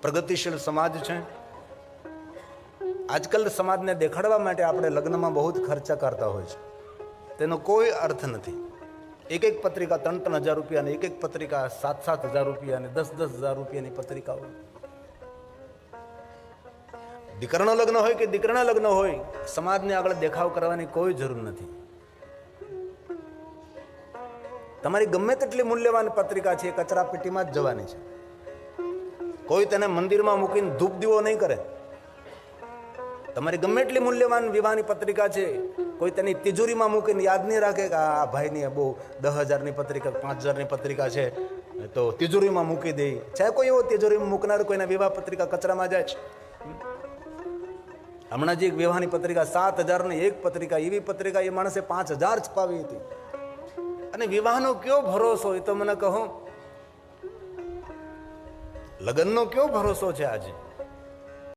પ્રગતિશીલ સમાજ છે. આજકાલ સમાજને દેખાડવા માટે આપણે લગ્નમાં બહુ જ ખર્ચા કરતા હોય છે. તેનો કોઈ અર્થ નથી. એક એક પત્રિકા 3-3 હજાર રૂપિયા, એક એક પત્રિકા 7-7 હજાર રૂપિયા અને 10-10 હજાર રૂપિયાની પત્રિકાઓ. દીકરાનો લગ્ન હોય કે દીકરાના લગ્ન હોય, સમાજને આગળ દેખાવ કરવાની કોઈ જરૂર નથી. તમારી ગમે તેટલી મૂલ્યવાન પત્રિકા છે એ કચરા પેટીમાં જ જવાની છે. કોઈ તેને મંદિરમાં મૂકીને ધૂપ દીવો નહીં કરે. તમારી ગમે એટલી મૂલ્યવાન વિવાહની પત્રિકા છે, કોઈ તેની તિજોરીમાં મૂકીને યાદ નહીં રાખે કે આ ભાઈની બહુ 10,000ની પત્રિકા 5,000ની પત્રિકા છે તો તિજોરીમાં મૂકી દે. ચાહે કોઈ એવો તિજોરીમાં મૂકનાર કોઈના વિવાહ પત્રિકા કચરામાં જાય છે. હમણાં જે એક વિવાહની પત્રિકા 7,000ની એક પત્રિકા, એવી પત્રિકા એ માણસે 5,000 છપાવી હતી. અને વિવાહનો કયો ભરોસો, એ તો મને કહો. લગ્નનો કયો ભરોસો છે આજે?